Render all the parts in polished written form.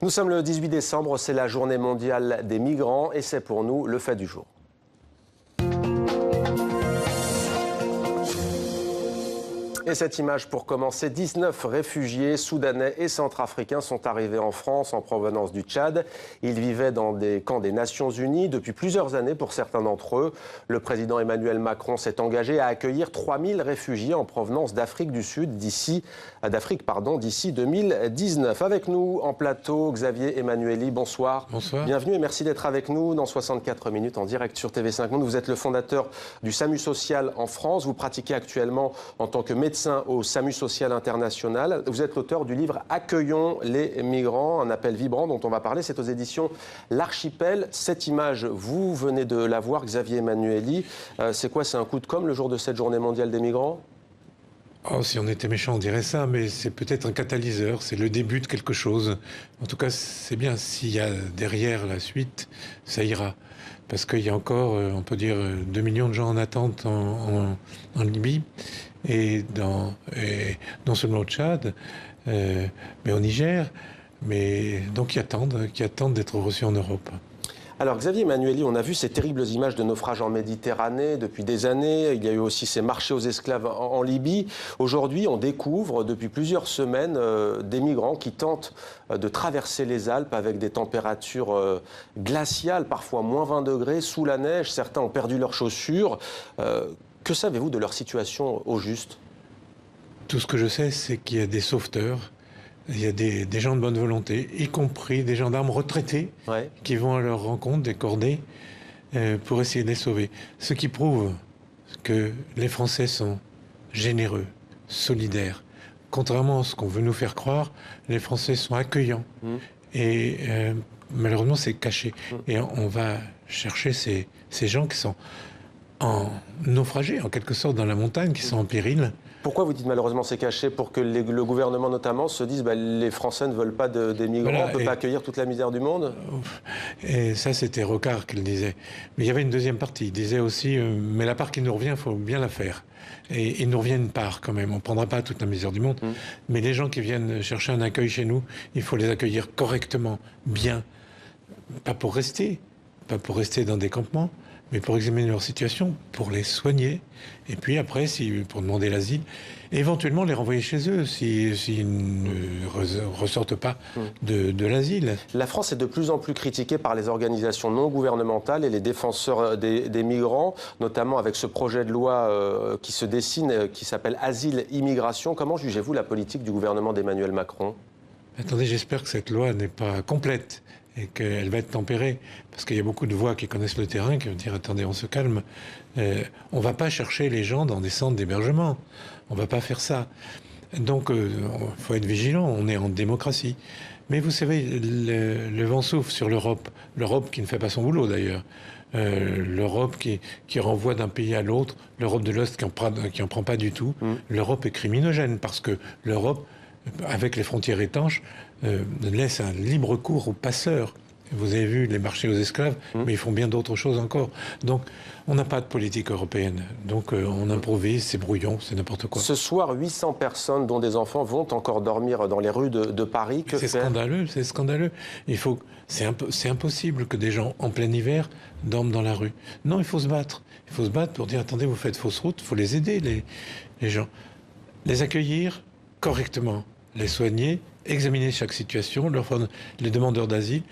Nous sommes le 18 décembre, c'est la journée mondiale des migrants et c'est pour nous le fait du jour. Et cette image pour commencer, 19 réfugiés soudanais et centrafricains sont arrivés en France en provenance du Tchad. Ils vivaient dans des camps des Nations Unies depuis plusieurs années pour certains d'entre eux. Le président Emmanuel Macron s'est engagé à accueillir 3000 réfugiés en provenance d'Afrique du Sud d'ici 2019. Avec nous en plateau, Xavier Emmanuelli, bonsoir. Bonsoir. Bienvenue et merci d'être avec nous dans 64 minutes en direct sur TV5 Monde. Vous êtes le fondateur du SAMU Social en France. Vous pratiquez actuellement en tant que médecin au SAMU Social International. Vous êtes l'auteur du livre « Accueillons les migrants », un appel vibrant dont on va parler. C'est aux éditions L'Archipel. Cette image, vous venez de la voir, Xavier Emmanuelli. C'est quoi? C'est un coup de com' le jour de cette journée mondiale des migrants? Oh, si on était méchant, on dirait ça, mais c'est peut-être un catalyseur, c'est le début de quelque chose. En tout cas, c'est bien. S'il y a derrière la suite, ça ira. Parce qu'il y a encore, on peut dire, 2 millions de gens en attente en Libye, et non seulement au Tchad, mais au Niger, mais donc qui attendent d'être reçus en Europe. Alors Xavier Emmanuelli, on a vu ces terribles images de naufrages en Méditerranée depuis des années. Il y a eu aussi ces marchés aux esclaves en Libye. Aujourd'hui, on découvre depuis plusieurs semaines des migrants qui tentent de traverser les Alpes avec des températures glaciales, parfois moins 20 degrés, sous la neige. Certains ont perdu leurs chaussures. Que savez-vous de leur situation au juste? Tout ce que je sais, c'est qu'il y a des sauveteurs. Il y a des gens de bonne volonté, y compris des gendarmes retraités, ouais, qui vont à leur rencontre, des cordées, pour essayer de les sauver. Ce qui prouve que les Français sont généreux, solidaires. Contrairement à ce qu'on veut nous faire croire, les Français sont accueillants. Et malheureusement, c'est caché. Et on va chercher ces gens qui sont naufragés, en quelque sorte, dans la montagne, qui sont en péril. Pourquoi vous dites malheureusement c'est caché? Pour que le gouvernement notamment se dise les Français ne veulent pas des migrants, voilà, on ne peut pas accueillir toute la misère du monde? Et ça, c'était Rocard qui le disait. Mais il y avait une deuxième partie. Il disait aussi, mais la part qui nous revient, il faut bien la faire. Et il nous revient une part quand même. On ne prendra pas toute la misère du monde. Mais les gens qui viennent chercher un accueil chez nous, il faut les accueillir correctement, bien. Pas pour rester dans des campements, mais pour examiner leur situation, pour les soigner, et puis après, pour demander l'asile, éventuellement les renvoyer chez eux s'ils ne ressortent pas de l'asile. La France est de plus en plus critiquée par les organisations non gouvernementales et les défenseurs des migrants, notamment avec ce projet de loi qui se dessine, qui s'appelle Asile, Immigration. Comment jugez-vous la politique du gouvernement d'Emmanuel Macron? Attendez, j'espère que cette loi n'est pas complète et qu'elle va être tempérée, parce qu'il y a beaucoup de voix qui connaissent le terrain, qui vont dire « attendez, on se calme, on ne va pas chercher les gens dans des centres d'hébergement, on ne va pas faire ça ». Donc, il faut être vigilant, on est en démocratie. Mais vous savez, le vent souffle sur l'Europe qui ne fait pas son boulot d'ailleurs, l'Europe qui renvoie d'un pays à l'autre, l'Europe de l'Est qui en prend pas du tout. L'Europe est criminogène, parce que l'Europe, avec les frontières étanches, laisse un libre cours aux passeurs. Vous avez vu les marchés aux esclaves, mais ils font bien d'autres choses encore. Donc, on n'a pas de politique européenne. Donc, on improvise, c'est brouillon, c'est n'importe quoi. Ce soir, 800 personnes, dont des enfants, vont encore dormir dans les rues de Paris. C'est scandaleux, c'est scandaleux. C'est impossible que des gens, en plein hiver, dorment dans la rue. Non, il faut se battre. Il faut se battre pour dire, attendez, vous faites fausse route, il faut les aider, les gens. Les accueillir correctement, les soigner, examiner chaque situation, les demandeurs d'asile,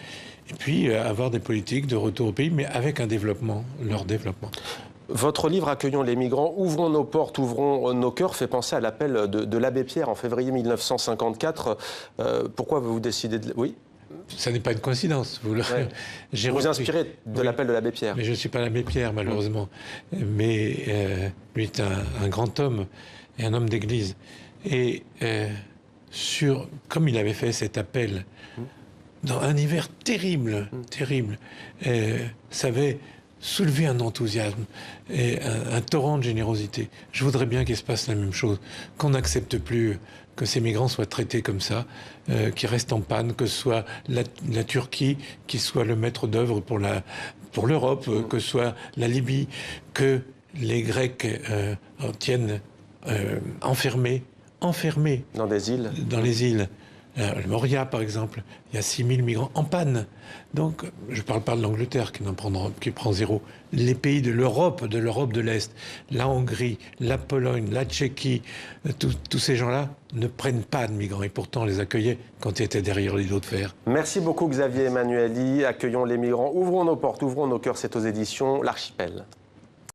et puis avoir des politiques de retour au pays, mais avec un développement, leur développement. Votre livre « Accueillons les migrants, ouvrons nos portes, ouvrons nos cœurs » fait penser à l'appel de l'abbé Pierre en février 1954. Pourquoi vous décidez de... Oui, ça n'est pas une coïncidence. Vous vous inspirez de l'appel de l'abbé Pierre. Mais je ne suis pas l'abbé Pierre, malheureusement. Mais lui est un grand homme et un homme d'église. Et comme il avait fait cet appel dans un hiver terrible, ça avait soulevé un enthousiasme et un torrent de générosité. Je voudrais bien qu'il se passe la même chose, qu'on n'accepte plus que ces migrants soient traités comme ça, qu'ils restent en panne, que ce soit la Turquie qui soit le maître d'œuvre pour l'Europe, que ce soit la Libye, que les Grecs tiennent enfermés dans des îles, dans les îles, Le Moria, par exemple, il y a 6 000 migrants en panne. Donc, je ne parle pas de l'Angleterre qui prend zéro. Les pays de l'Europe de l'Est, la Hongrie, la Pologne, la Tchéquie, tous ces gens-là ne prennent pas de migrants. Et pourtant, on les accueillait quand ils étaient derrière les rideaux de fer. Merci beaucoup Xavier Emmanuelli. Accueillons les migrants. Ouvrons nos portes, ouvrons nos cœurs. C'est aux éditions L'Archipel.